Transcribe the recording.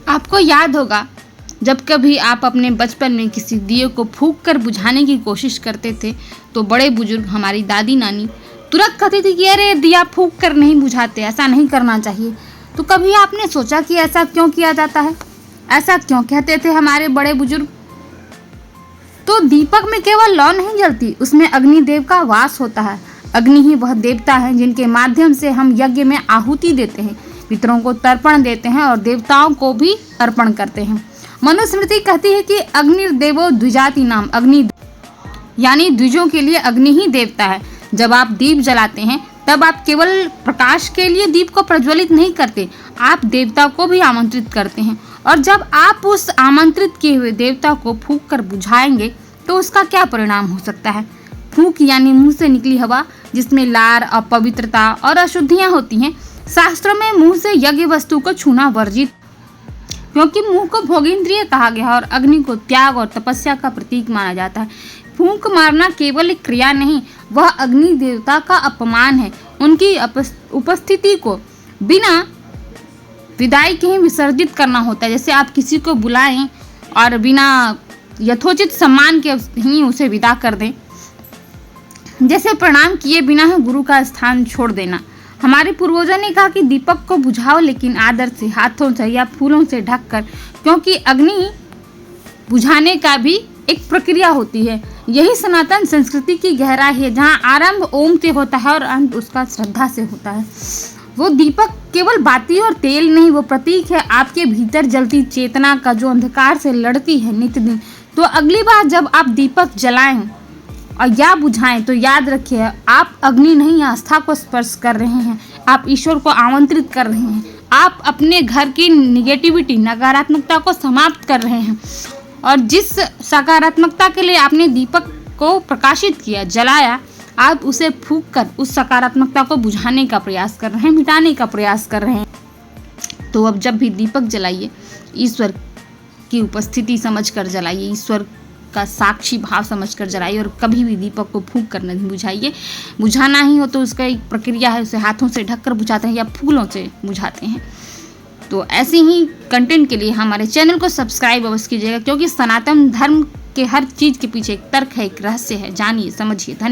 आपको याद होगा जब कभी आप अपने बचपन में किसी दिए को फूंक कर बुझाने की कोशिश करते थे तो बड़े बुजुर्ग, हमारी दादी नानी तुरंत कहती थी कि अरे दिया फूंक कर नहीं बुझाते, ऐसा नहीं करना चाहिए। तो कभी आपने सोचा कि ऐसा क्यों किया जाता है? ऐसा क्यों कहते थे हमारे बड़े बुजुर्ग? तो दीपक में केवल लौ नहीं जलती, उसमें अग्निदेव का वास होता है। अग्नि ही वह देवता है जिनके माध्यम से हम यज्ञ में आहुति देते हैं, पितरों को तर्पण देते हैं और देवताओं को भी अर्पण करते हैं। मनुस्मृति कहती है कि अग्निर्देवो द्विजाति नाम, अग्नि यानी द्विजों के लिए अग्नि ही देवता है। जब आप दीप जलाते हैं तब आप केवल प्रकाश के लिए दीप को प्रज्वलित नहीं करते, आप देवता को भी आमंत्रित करते हैं। और जब आप उस आमंत्रित किए हुए देवता को फूंक कर बुझाएंगे तो उसका क्या परिणाम हो सकता है? फूंक यानी मुंह से निकली हवा जिसमें लार, अपवित्रता और अशुद्धियां होती हैं। शास्त्रों में मुंह से यज्ञ वस्तु को छूना वर्जित, क्योंकि मुंह को भोगेंद्रिय कहा गया है और अग्नि को त्याग और तपस्या का प्रतीक माना जाता है। फूंक मारना केवल एक क्रिया नहीं, वह अग्नि देवता का अपमान है। उनकी उपस्थिति को बिना विदाई के ही विसर्जित करना होता है। जैसे आप किसी को बुलाएं और बिना यथोचित सम्मान के ही उसे विदा कर दें, जैसे प्रणाम किए बिना ही गुरु का स्थान छोड़ देना। हमारे पूर्वजों ने कहा कि दीपक को बुझाओ लेकिन आदर से, हाथों से या फूलों से ढककर, क्योंकि अग्नि बुझाने का भी एक प्रक्रिया होती है। यही सनातन संस्कृति की गहराई है, जहाँ आरंभ ओम से होता है और अंत उसका श्रद्धा से होता है। वो दीपक केवल बाती और तेल नहीं, वो प्रतीक है आपके भीतर जलती चेतना का, जो अंधकार से लड़ती है नित्य दिन। तो अगली बार जब आप दीपक जलाएं और या बुझाएं तो याद रखिए, आप अग्नि नहीं, आस्था को स्पर्श कर रहे हैं, आप ईश्वर को आमंत्रित कर रहे हैं, आप अपने घर की निगेटिविटी, नकारात्मकता को समाप्त कर रहे हैं। और जिस सकारात्मकता के लिए आपने दीपक को प्रकाशित किया, जलाया, आप उसे फूंक कर उस सकारात्मकता को बुझाने का प्रयास कर रहे हैं, मिटाने का प्रयास कर रहे हैं। तो अब जब भी दीपक जलाइए, ईश्वर की उपस्थिति समझकर जलाइए, ईश्वर का साक्षी भाव समझकर जलाइए और कभी भी दीपक को फूंक कर नहीं बुझाइए। बुझाना ही हो तो उसका एक प्रक्रिया है, उसे हाथों से ढककर बुझाते हैं या फूलों से बुझाते हैं। तो ऐसे ही कंटेंट के लिए हमारे चैनल को सब्सक्राइब अवश्य कीजिएगा, क्योंकि सनातन धर्म के हर चीज़ के पीछे एक तर्क है, एक रहस्य है। जानिए, समझिए। धन्यवाद।